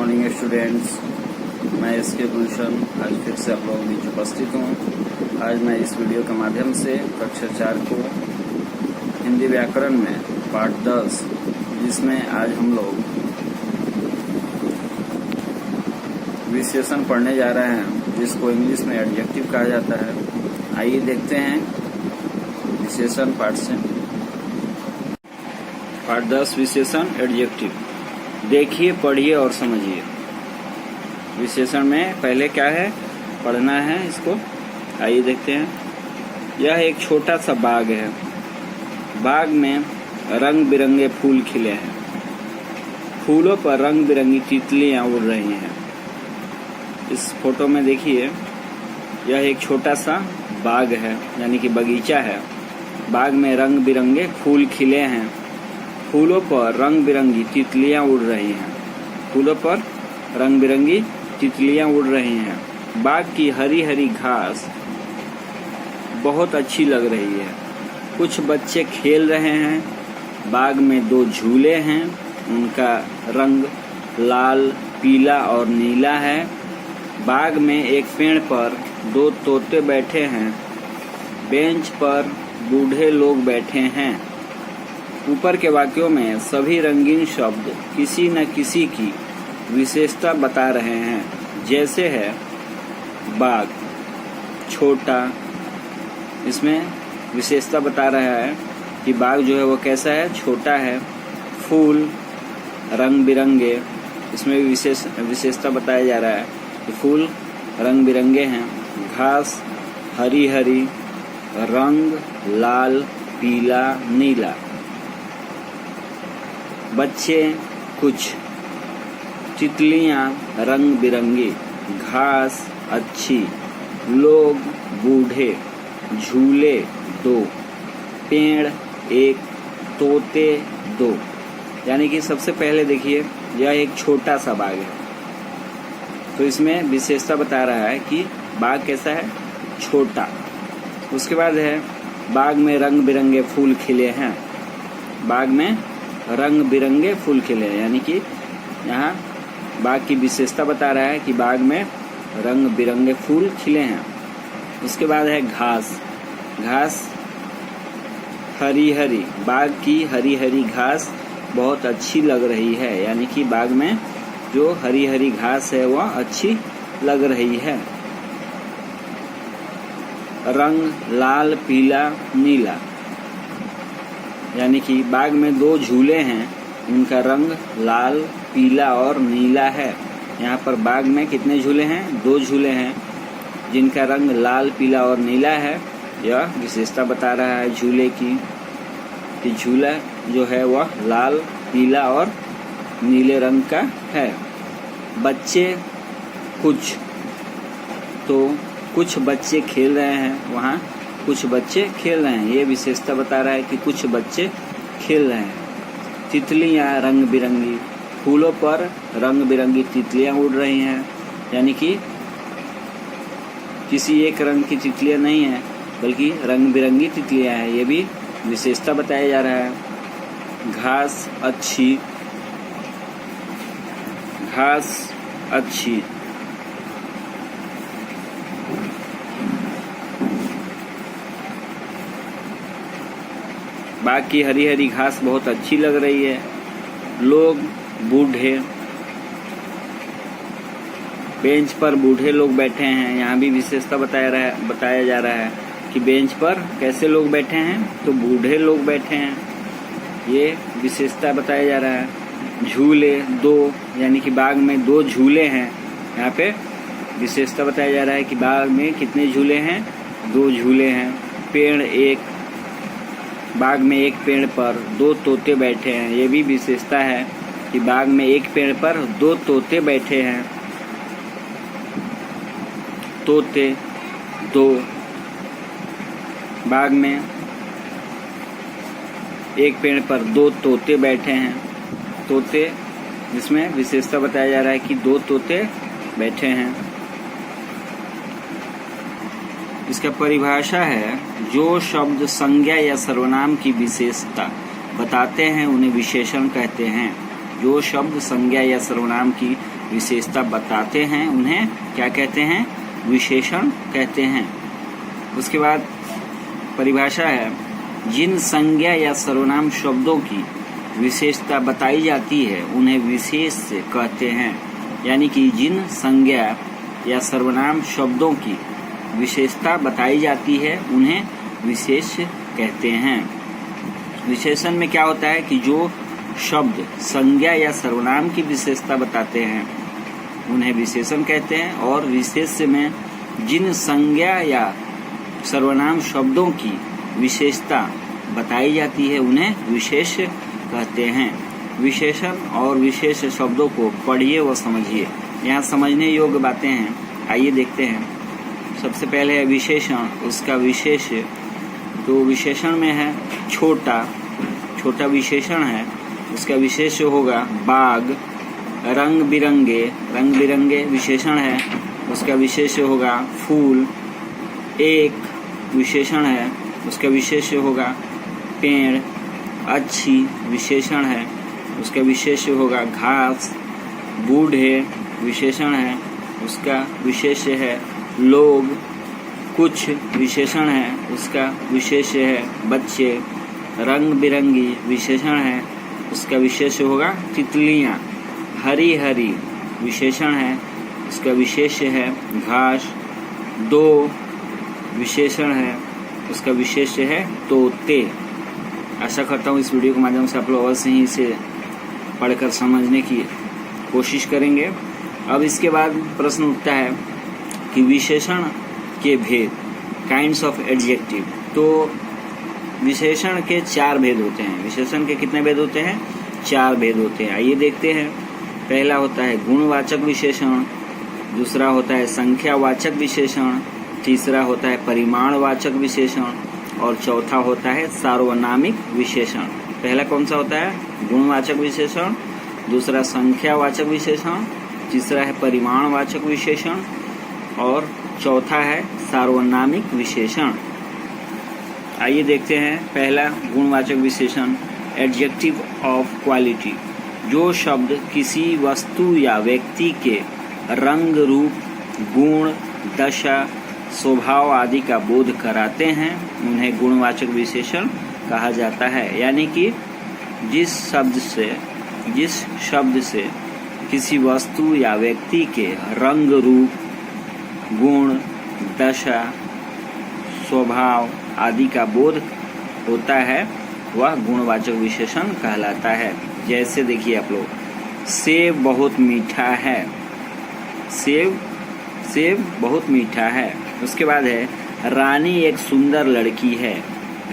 Morning students. मैं इसके गुलशन आज फिर से आप लोगों के बीच उपस्थित हूँ। आज मैं इस वीडियो के माध्यम से कक्षा 4 को हिंदी व्याकरण में पाठ 10, जिसमें आज हम लोग विशेषण पढ़ने जा रहे हैं, जिसको इंग्लिश में एडजेक्टिव कहा जाता है। आइए देखते हैं विशेषण पाठ से। पाठ 10 विशेषण एडजेक्टिव। देखिए, पढ़िए और समझिए। विशेषण में पहले क्या है, पढ़ना है इसको। आइए देखते हैं। यह एक छोटा सा बाग है। बाग में रंग बिरंगे फूल खिले हैं। फूलों पर रंग बिरंगी तितलियां उड़ रही हैं। इस फोटो में देखिए, यह एक छोटा सा बाग है, यानी कि बगीचा है। बाग में रंग बिरंगे फूल खिले हैं। फूलों पर रंग बिरंगी तितलियां उड़ रही हैं। फूलों पर रंग बिरंगी तितलियां उड़ रही हैं। बाग की हरी हरी घास बहुत अच्छी लग रही है। कुछ बच्चे खेल रहे हैं। बाग में 2 झूले हैं। उनका रंग लाल, पीला और नीला है। बाग में एक पेड़ पर 2 तोते बैठे हैं। बेंच पर बूढ़े लोग बैठे हैं। ऊपर के वाक्यों में सभी रंगीन शब्द किसी न किसी की विशेषता बता रहे हैं। जैसे है बाग, छोटा, इसमें विशेषता बता रहा है कि बाग जो है वो कैसा है, छोटा है। फूल रंग बिरंगे, इसमें भी विशेषता बताया जा रहा है कि फूल रंग बिरंगे हैं। घास हरी हरी, रंग लाल, पीला, नीला। बच्चे कुछ, तितलियां रंग बिरंगी, घास अच्छी, लोग बूढ़े, झूले 2, पेड़ 1, तोते 2। यानी कि सबसे पहले देखिए, यह एक छोटा सा बाग है, तो इसमें विशेषता बता रहा है कि बाग कैसा है, छोटा। उसके बाद है बाग में रंग बिरंगे फूल खिले हैं। बाग में रंग बिरंगे फूल खिले हैं, यानी कि यहाँ बाग की विशेषता बता रहा है कि बाग में रंग बिरंगे फूल खिले हैं। उसके बाद है घास। घास हरी हरी, बाग की हरी हरी घास बहुत अच्छी लग रही है, यानी कि बाग में जो हरी हरी घास है वह अच्छी लग रही है। रंग लाल, पीला, नीला, यानी कि बाग में 2 झूले हैं। उनका रंग लाल, पीला और नीला है। यहाँ पर बाग में कितने झूले हैं, 2 झूले हैं, जिनका रंग लाल, पीला और नीला है। यह विशेषता बता रहा है झूले की कि झूला जो है वह लाल, पीला और नीले रंग का है। बच्चे कुछ, तो कुछ बच्चे खेल रहे हैं। वहाँ कुछ बच्चे खेल रहे हैं, ये विशेषता बता रहा है कि कुछ बच्चे खेल रहे हैं। तितलियां रंग बिरंगी, फूलों पर रंग बिरंगी तितलियां उड़ रही हैं, यानी कि किसी एक रंग की तितलियां नहीं है, बल्कि रंग बिरंगी तितलियां हैं, ये भी विशेषता बताया जा रहा है। घास अच्छी, घास अच्छी, बाग की हरी हरी घास बहुत अच्छी लग रही है। लोग बूढ़े, बेंच पर बूढ़े लोग बैठे हैं। यहाँ भी विशेषता बताया जा रहा है कि बेंच पर कैसे लोग बैठे हैं, तो बूढ़े लोग बैठे हैं, ये विशेषता बताया जा रहा है। झूले 2, यानी कि बाग में 2 झूले हैं। यहाँ पे विशेषता बताया जा रहा है कि बाग में कितने झूले हैं, 2 झूले हैं। पेड़ 1, बाग में एक पेड़ पर 2 तोते बैठे हैं, ये भी विशेषता है कि बाग में एक पेड़ पर 2 तोते बैठे हैं। तोते 2, बाग में एक पेड़ पर 2 तोते बैठे हैं। तोते, जिसमें विशेषता बताया जा रहा है कि 2 तोते बैठे हैं। इसका परिभाषा है, जो शब्द संज्ञा या सर्वनाम की विशेषता बताते हैं उन्हें विशेषण कहते हैं। जो शब्द संज्ञा या सर्वनाम की विशेषता बताते हैं उन्हें क्या कहते हैं? विशेषण कहते हैं। उसके बाद परिभाषा है, जिन संज्ञा या सर्वनाम शब्दों की विशेषता बताई जाती है उन्हें विशेष कहते हैं। यानी कि जिन संज्ञा या सर्वनाम शब्दों की विशेषता बताई जाती है उन्हें विशेष कहते हैं। विशेषण में क्या होता है कि जो शब्द संज्ञा या सर्वनाम की विशेषता बताते हैं उन्हें विशेषण कहते हैं, और विशेष्य में जिन संज्ञा या सर्वनाम शब्दों की विशेषता बताई जाती है उन्हें विशेष कहते हैं। विशेषण और विशेष शब्दों को पढ़िए व समझिए। यहाँ समझने योग्य बातें हैं, आइए देखते हैं। सबसे पहले है विशेषण, उसका विशेष। तो विशेषण में है छोटा, छोटा विशेषण है, उसका विशेष होगा बाग। रंग बिरंगे, रंग बिरंगे विशेषण है, उसका विशेष होगा फूल। एक विशेषण है, उसका विशेष होगा पेड़। अच्छी विशेषण है, उसका विशेष होगा घास। बूढ़े विशेषण है, उसका विशेष है लोग। कुछ विशेषण है, उसका विशेष है बच्चे। रंग बिरंगी विशेषण है, उसका विशेष होगा तितलियाँ। हरी हरी विशेषण है, उसका विशेष है घास। दो विशेषण है, उसका विशेष है तोते। आशा करता हूँ इस वीडियो के माध्यम से आप लोग अवश्य ही इसे पढ़कर समझने की कोशिश करेंगे। अब इसके बाद प्रश्न उठता है कि विशेषण के भेद, काइंड्स ऑफ एडजेक्टिव। तो विशेषण के 4 भेद होते हैं। विशेषण के कितने भेद होते हैं? 4 भेद होते हैं। आइए देखते हैं। पहला होता है गुणवाचक विशेषण, दूसरा होता है संख्यावाचक विशेषण, तीसरा होता है परिमाणवाचक विशेषण, और चौथा होता है सार्वनामिक विशेषण। पहला कौन सा होता है? गुणवाचक विशेषण, दूसरा संख्यावाचक विशेषण, तीसरा है परिमाणवाचक विशेषण, और चौथा है सार्वनामिक विशेषण। आइए देखते हैं। पहला गुणवाचक विशेषण, एडजेक्टिव ऑफ क्वालिटी। जो शब्द किसी वस्तु या व्यक्ति के रंग, रूप, गुण, दशा, स्वभाव आदि का बोध कराते हैं उन्हें गुणवाचक विशेषण कहा जाता है। यानी कि जिस शब्द से किसी वस्तु या व्यक्ति के रंग, रूप, गुण, दशा, स्वभाव आदि का बोध होता है वह गुणवाचक विशेषण कहलाता है। जैसे देखिए आप लोग, सेब बहुत मीठा है। सेब बहुत मीठा है। उसके बाद है रानी एक सुंदर लड़की है।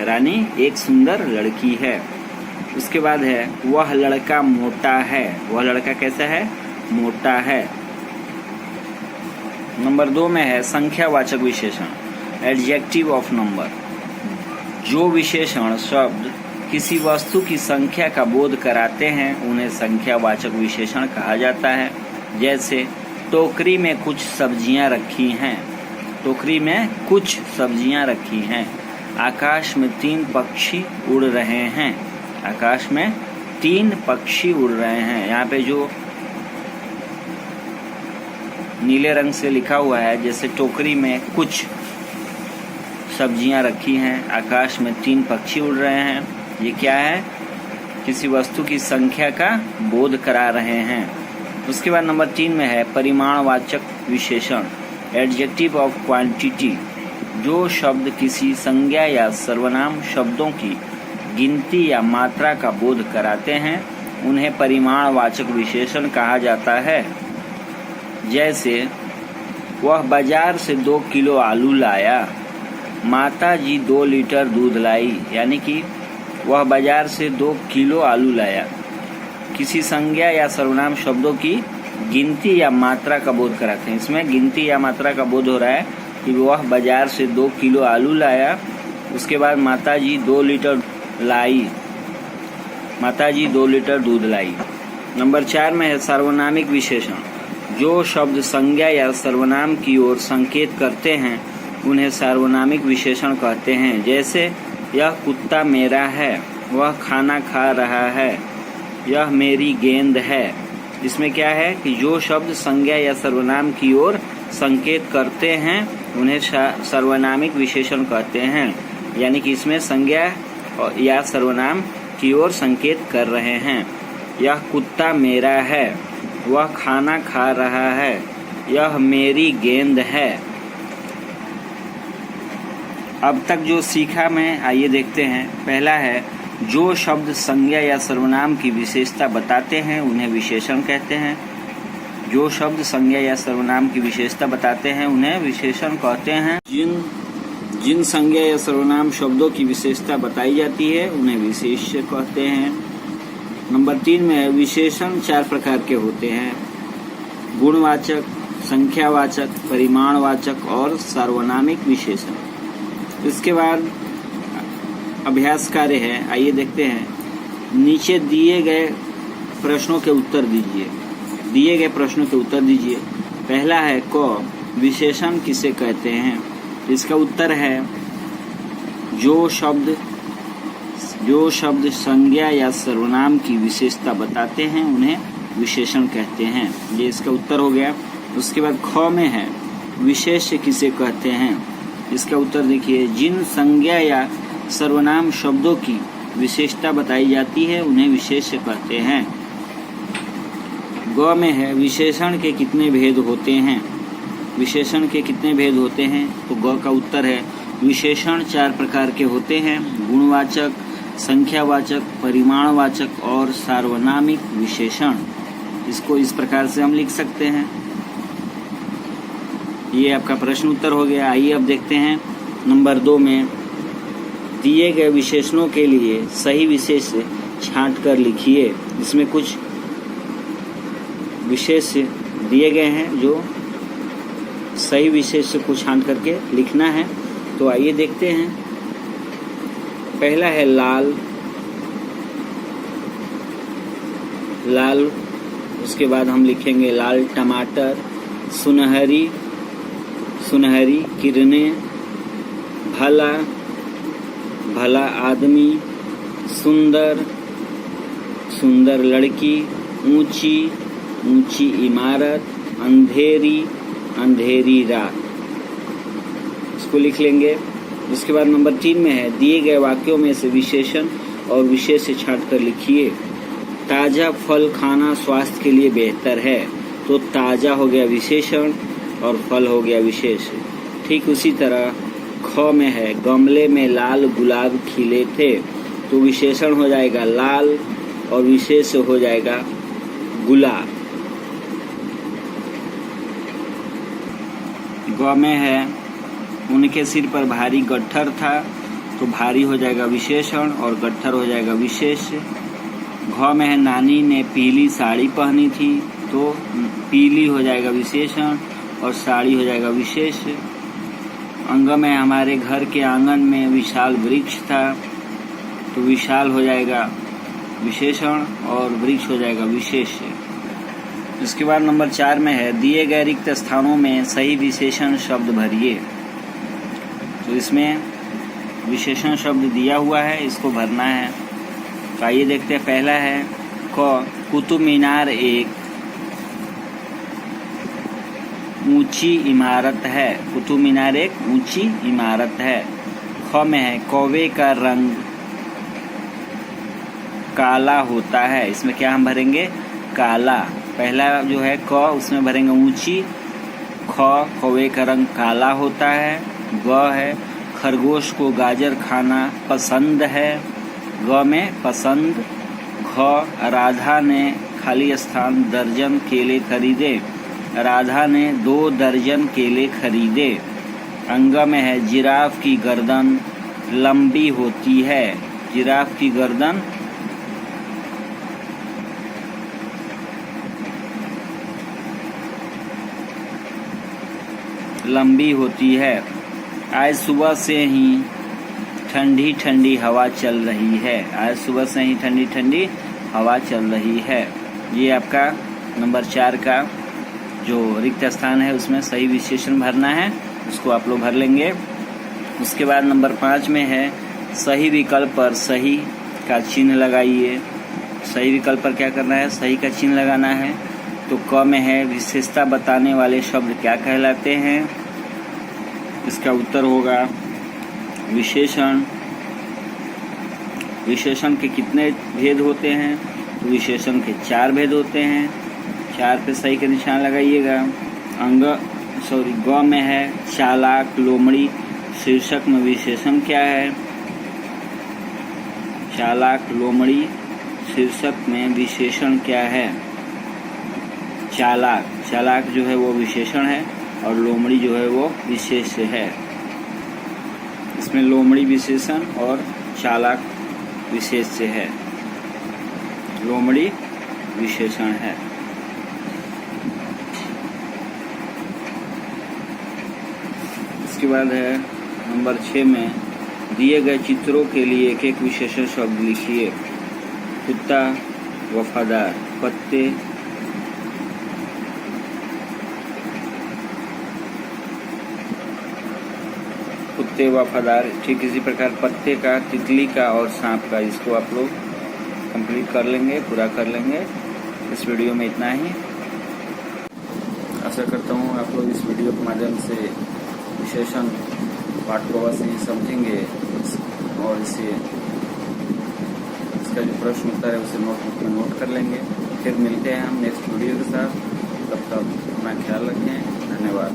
रानी एक सुंदर लड़की है। उसके बाद है वह लड़का मोटा है। वह लड़का कैसा है? मोटा है। नंबर 2 में है संख्यावाचक विशेषण, एडजेक्टिव ऑफ नंबर। जो विशेषण शब्द किसी वस्तु की संख्या का बोध कराते हैं उन्हें संख्यावाचक विशेषण कहा जाता है। जैसे टोकरी में कुछ सब्जियां रखी हैं। टोकरी में कुछ सब्जियां रखी हैं। आकाश में 3 पक्षी उड़ रहे हैं। आकाश में 3 पक्षी उड़ रहे हैं। यहाँ पे जो नीले रंग से लिखा हुआ है, जैसे टोकरी में कुछ सब्जियां रखी हैं, आकाश में 3 पक्षी उड़ रहे हैं, ये क्या है? किसी वस्तु की संख्या का बोध करा रहे हैं। उसके बाद नंबर 3 में है परिमाणवाचक विशेषण, एडजेक्टिव ऑफ क्वांटिटी। जो शब्द किसी संज्ञा या सर्वनाम शब्दों की गिनती या मात्रा का बोध कराते हैं उन्हें परिमाणवाचक विशेषण कहा जाता है। जैसे वह बाजार से 2 किलो आलू लाया। माता जी 2 लीटर दूध लाई। यानी कि वह बाजार से 2 किलो आलू लाया। किसी संज्ञा या सर्वनाम शब्दों की गिनती या मात्रा का बोध कराते हैं। इसमें गिनती या मात्रा का बोध हो रहा है कि वह बाजार से 2 किलो आलू लाया। उसके बाद माता जी 2 लीटर लाई। माता जी 2 लीटर दूध लाई। नंबर 4 में है सार्वनामिक विशेषण। जो शब्द संज्ञा या सर्वनाम की ओर संकेत करते हैं उन्हें सार्वनामिक विशेषण कहते हैं। जैसे यह कुत्ता मेरा है, वह खाना खा रहा है, यह मेरी गेंद है। इसमें क्या है कि जो शब्द संज्ञा या सर्वनाम की ओर संकेत करते हैं उन्हें सर्वनामिक विशेषण कहते हैं। यानी कि इसमें संज्ञा या सर्वनाम की ओर संकेत कर रहे हैं। यह कुत्ता मेरा है, वह खाना खा रहा है, यह मेरी गेंद है। अब तक जो सीखा मैं, आइए देखते हैं। पहला है, जो शब्द संज्ञा या सर्वनाम की विशेषता बताते हैं उन्हें विशेषण कहते हैं। जो शब्द संज्ञा या सर्वनाम की विशेषता बताते हैं उन्हें विशेषण कहते हैं। जिन संज्ञा या सर्वनाम शब्दों की विशेषता बताई जाती है उन्हें विशेष्य कहते हैं। नंबर 3 में है, विशेषण 4 प्रकार के होते हैं: गुणवाचक, संख्यावाचक, परिमाणवाचक और सार्वनामिक विशेषण। इसके बाद अभ्यास कार्य है, आइए देखते हैं। नीचे दिए गए प्रश्नों के उत्तर दीजिए। दिए गए प्रश्नों के उत्तर दीजिए। पहला है, क विशेषण किसे कहते हैं? इसका उत्तर है, जो शब्द संज्ञा या सर्वनाम की विशेषता बताते हैं उन्हें विशेषण कहते हैं। ये इसका उत्तर हो गया। उसके बाद ख में है, विशेष्य किसे कहते हैं? इसका उत्तर देखिए, जिन संज्ञा या सर्वनाम शब्दों की विशेषता बताई जाती है उन्हें विशेष्य कहते हैं। ग में है, विशेषण के कितने भेद होते हैं? विशेषण के कितने भेद होते हैं? तो ग का उत्तर है, विशेषण 4 प्रकार के होते हैं: गुणवाचक, संख्यावाचक, परिमाणवाचक और सार्वनामिक विशेषण। इसको इस प्रकार से हम लिख सकते हैं। ये आपका प्रश्न उत्तर हो गया। आइए अब देखते हैं नंबर 2 में, दिए गए विशेषणों के लिए सही विशेष छांट कर लिखिए। इसमें कुछ विशेष दिए गए हैं, जो सही विशेष को छांट करके लिखना है। तो आइए देखते हैं। पहला है लाल। लाल, उसके बाद हम लिखेंगे लाल टमाटर। सुनहरी, सुनहरी किरणें। भला, भला आदमी। सुंदर, सुंदर लड़की। ऊंची, ऊंची इमारत। अंधेरी, अंधेरी रात। इसको लिख लेंगे। उसके बाद नंबर 3 में है, दिए गए वाक्यों में से विशेषण और विशेष छांट कर लिखिए। ताज़ा फल खाना स्वास्थ्य के लिए बेहतर है। तो ताज़ा हो गया विशेषण और फल हो गया विशेष। ठीक उसी तरह ख में है, गमले में लाल गुलाब खिले थे। तो विशेषण हो जाएगा लाल और विशेष हो जाएगा गुलाब। ग में है, उनके सिर पर भारी गट्ठर था। तो भारी हो जाएगा विशेषण और गट्ठर हो जाएगा विशेष। घ में है, नानी ने पीली साड़ी पहनी थी। तो पीली हो जाएगा विशेषण और साड़ी हो जाएगा विशेष। अंग में, हमारे घर के आंगन में विशाल वृक्ष था। तो विशाल हो जाएगा विशेषण और वृक्ष हो जाएगा विशेष। इसके बाद नंबर 4 में है, दिए गए रिक्त स्थानों में सही विशेषण शब्द भरिए। तो इसमें विशेषण शब्द दिया हुआ है, इसको भरना है। तो आइए देखते हैं। पहला है क, कुतुब मीनार एक ऊंची इमारत है। कुतुब मीनार एक ऊंची इमारत है। ख में है, कौवे का रंग काला होता है। इसमें क्या हम भरेंगे? काला। पहला जो है क, उसमें भरेंगे ऊंची। ख, कौवे का रंग काला होता है। ग है, खरगोश को गाजर खाना पसंद है। ग में पसंद। घ, राधा ने खाली स्थान दर्जन केले खरीदे। राधा ने 2 दर्जन केले खरीदे। अंग में है, जिराफ की गर्दन लंबी होती है। जिराफ की गर्दन लंबी होती है। आज सुबह से ही ठंडी ठंडी हवा चल रही है। आज सुबह से ही ठंडी ठंडी हवा चल रही है। ये आपका नंबर 4 का जो रिक्त स्थान है उसमें सही विशेषण भरना है, उसको आप लोग भर लेंगे। उसके बाद नंबर 5 में है, सही विकल्प पर सही का चिन्ह लगाइए। सही विकल्प पर क्या करना है, सही का चिन्ह लगाना है। तो क में है विशेषता बताने वाले शब्द क्या कहलाते हैं, इसका उत्तर होगा विशेषण। विशेषण के कितने भेद होते हैं, तो विशेषण के 4 भेद होते हैं। 4 पे सही का निशान लगाइएगा। ग में है चालाक, लोमड़ी। शीर्षक में विशेषण क्या है, चालाक, लोमड़ी। शीर्षक में विशेषण क्या है, चालाक। चालाक जो है वो विशेषण है और लोमड़ी जो है वो विशेष्य है। इसमें लोमड़ी विशेषण और चालाक विशेष्य है, लोमड़ी विशेषण है। इसके बाद है नंबर 6 में दिए गए चित्रों के लिए एक एक विशेषण शब्द लिखिए। कुत्ता, वफादार। पत्ते, कुत्ते, वफादार। ठीक इसी प्रकार पत्ते का, तितली का और सांप का, इसको आप लोग कंप्लीट कर लेंगे, पूरा कर लेंगे। इस वीडियो में इतना ही। आशा करता हूँ आप लोग इस वीडियो के माध्यम से विशेषण पाठ को अवश्य समझेंगे और इसका जो प्रश्न उत्तर है उसे नोटबुक में नोट कर लेंगे। फिर मिलते हैं हम नेक्स्ट वीडियो के साथ। तब तक अपना ख्याल रखें। धन्यवाद।